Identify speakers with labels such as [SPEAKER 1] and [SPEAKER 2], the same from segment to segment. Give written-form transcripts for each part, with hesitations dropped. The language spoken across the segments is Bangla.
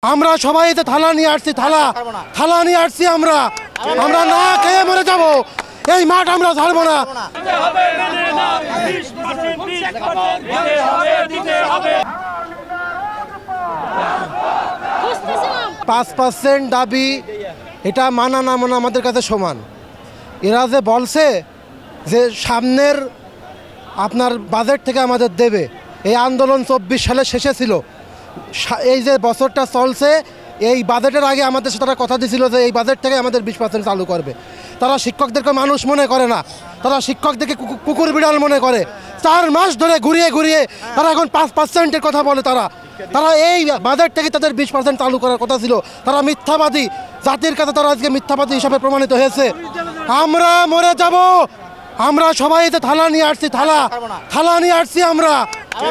[SPEAKER 1] আমরা সবাই এতে থালা নিয়ে আসছি, থালা নিয়ে আসছি। আমরা না খেয়ে মরে যাব, এই মাঠ আমরা ছাড়বো না। 5% দাবি, এটা মানা না মানা আমাদের কাছে সমান। এরা যে বলছে যে সামনের আপনার বাজেট থেকে আমাদের দেবে, এই আন্দোলন 24 সালে শেষে ছিল। এই যে বছরটা চলছে, এই বাজেটের আগে আমাদের সাথে তারা কথা দিয়েছিল যে এই বাজেট থেকে আমাদের 20% চালু করবে। তারা শিক্ষকদেরকে মানুষ মনে করে না, তারা শিক্ষকদেরকে কুকুর বিড়াল মনে করে। 4 মাস ধরে ঘুরিয়ে তারা এখন 5%-এর কথা বলে। তারা এই বাজেট থেকে তাদের 20% চালু করার কথা ছিল। তারা মিথ্যাবাদী, জাতির কাছে তারা আজকে মিথ্যাবাদী হিসাবে প্রমাণিত হয়েছে। আমরা মরে যাব, আমরা সবাই এতে থালা নিয়ে আসছি, থালা নিয়ে আসছি।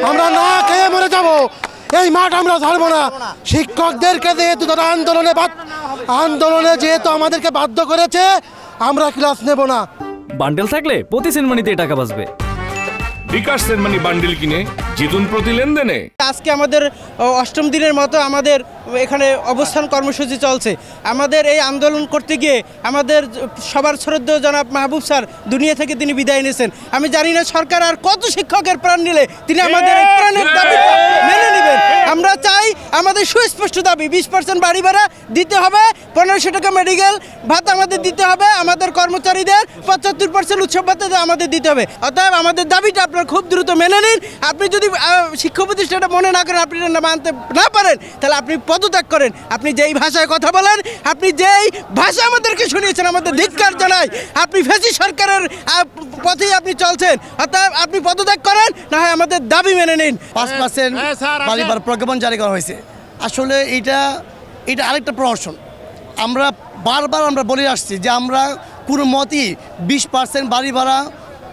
[SPEAKER 1] আমরা না খেয়ে মরে যাব, এই মাঠ আমরা ছাড়বো না। শিক্ষকদেরকে যেহেতু তারা আন্দোলনে যেহেতু আমাদেরকে বাধ্য করেছে, আমরা ক্লাস নেব না।
[SPEAKER 2] বান্ডেল থাকলে প্রতি সেনমানিতে টাকা বাঁচবে।
[SPEAKER 3] বিকাশ সেনমানি বান্ডেল কিনে জিতুন প্রতি লেনদেনে।
[SPEAKER 4] আজকে আমাদের 8ম দিনের মতো আমাদের এখানে অবস্থান কর্মসূচি চলছে। আমাদের এই আন্দোলন করতে গিয়ে আমাদের সবার শ্রদ্ধেয় জনাব মাহবুব স্যার দুনিয়া থেকে তিনি বিদায় নিয়েছেন। আমি জানি না সরকার আর কত শিক্ষকের প্রাণ নিলে তিনি আমাদের এই প্রাণের দাবি মেনে নেবেন। আমরা চাই আমাদের সুস্পষ্ট দাবি 20% বাড়ি ভাড়া দিতে হবে, 1500 টাকা মেডিকেল ভাতা আমাদের দিতে হবে, আমাদের কর্মচারীদের 75% উৎসব ভাতা আমাদের দিতে হবে। অতএব আমাদের দাবিটা আপনারা খুব দ্রুত মেনে নিন। আপনি যদি শিক্ষা প্রতিষ্ঠানটা মনে না করেন, আপনি মানতে না পারেন, তাহলে আপনি পদত্যাগ করেন। আপনি যেই ভাষায় কথা বলেন, আপনি যেই ভাষা আমাদেরকে শুনিয়েছেন, আমাদের ধিক্কার জানাই। আপনি ফ্যাসি সরকারের পথেই আপনি চলছেন। অতএব আপনি পদত্যাগ করেন, না হয় আমাদের দাবি মেনে নিন।
[SPEAKER 5] 5% বাড়িবার প্রজ্ঞাপন জারি করা হয়েছে। আসলে এটা আরেকটা প্রহসন। আমরা বারবার বলে আসছি যে আমরা কোনো মতেই 20% বাড়ি ভাড়া,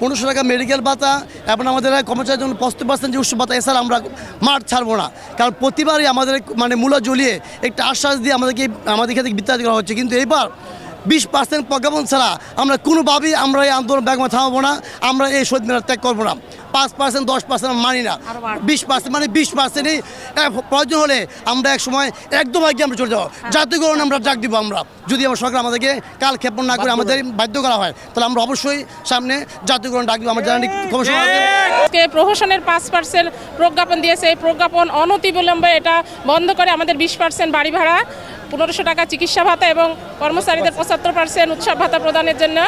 [SPEAKER 5] 1500 টাকা মেডিকেল ভাতা এবং আমাদের কর্মচারীর জন্য 25% যে উৎসব ভাতা, এছাড়া আমরা মাঠ ছাড়বো না। কারণ প্রতিবারই আমাদের মূলা জ্বলিয়ে একটা আশ্বাস দিয়ে আমাদের ক্ষেত্রে বিতাড়িত করা হচ্ছে। কিন্তু এইবার 20% প্রজ্ঞাপন ছাড়া আমরা কোনোভাবেই আমরা এই আন্দোলন ব্যাগমা থামাবো না। আমরা এই শহীদ মিনার ত্যাগ করবো না। 5%, 10% মানি না, 20% মানে 20%ই প্রয়োজন হলে আমরা এক সময় একদম আগে আমরা চলে যাবো। জাতীয়করণ আমরা ডাক দিব। আমরা যদি আমার সরকার আমাদেরকে কাল ক্ষেপণ না করে আমাদের বাধ্য করা হয়, তাহলে আমরা অবশ্যই সামনে জাতীয়করণ ডাক দিব। আমরা জানি
[SPEAKER 6] প্রহসনের 5% প্রজ্ঞাপন দিয়েছে। এই প্রজ্ঞাপন অনতিবিলম্বে এটা বন্ধ করে আমাদের 20% বাড়ি ভাড়া, 1500 টাকা চিকিৎসা ভাতা এবং কর্মচারীদের 75% উৎসব ভাতা প্রদানের জন্য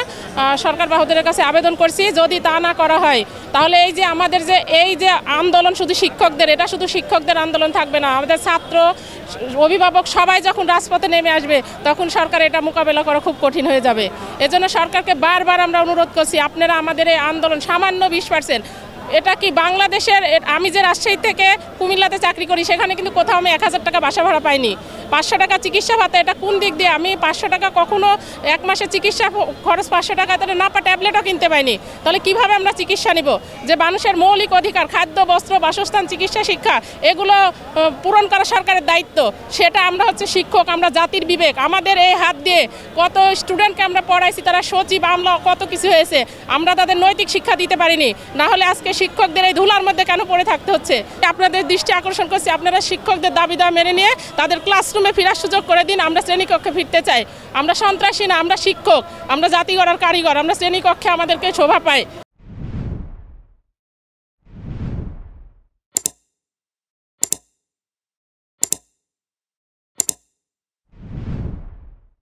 [SPEAKER 6] সরকার বাহুদের কাছে আবেদন করছি। যদি তা না করা হয়, তাহলে এই যে আমাদের এই যে আন্দোলন শুধু শিক্ষকদের, এটা শুধু শিক্ষকদের আন্দোলন থাকবে না। আমাদের ছাত্র, অভিভাবক সবাই যখন রাজপথে নেমে আসবে, তখন সরকার এটা মোকাবেলা করা খুব কঠিন হয়ে যাবে। এজন্য সরকারকে বারবার আমরা অনুরোধ করছি, আপনারা আমাদের এই আন্দোলন সামান্য 20%, এটা কি বাংলাদেশের, আমি যে রাজশাহী থেকে কুমিল্লাতে চাকরি করি, সেখানে কিন্তু কোথাও আমি 1000 টাকা বাসা ভাড়া পাইনি। 500 টাকা চিকিৎসা ভাতা, এটা কোন দিক দিয়ে? আমি 500 টাকা কখনো এক মাসে চিকিৎসা খরচ 500 টাকা তাহলে না পা ট্যাবলেটও কিনতে পাইনি। তাহলে কিভাবে আমরা চিকিৎসা নিব? যে মানুষের মৌলিক অধিকার, খাদ্য, বস্ত্র, বাসস্থান, চিকিৎসা, শিক্ষা, এগুলো পূরণ করা সরকারের দায়িত্ব। সেটা আমরা শিক্ষক, আমরা জাতির বিবেক। আমাদের এই হাত দিয়ে কত স্টুডেন্টকে আমরা পড়াইছি, তারা সচিব, আমলা, কত কিছু হয়েছে। আমরা তাদের নৈতিক শিক্ষা দিতে পারিনি। না হলে আজকে শিক্ষকদের এই ধুলার মধ্যে কেন পড়ে থাকতে হচ্ছে? আপনাদের দৃষ্টি আকর্ষণ করছি, আপনারা শিক্ষকদের দাবি মেনে নিয়ে তাদের ক্লাসরুমে ফেরার সুযোগ করে দিন। আমরা শ্রেণীকক্ষে ফিরতে চাই। আমরা সন্ত্রাসী না, আমরা শিক্ষক, আমরা জাতি গড়ার কারিগর। আমরা শ্রেণীকক্ষে আমাদেরকে শোভা পাই।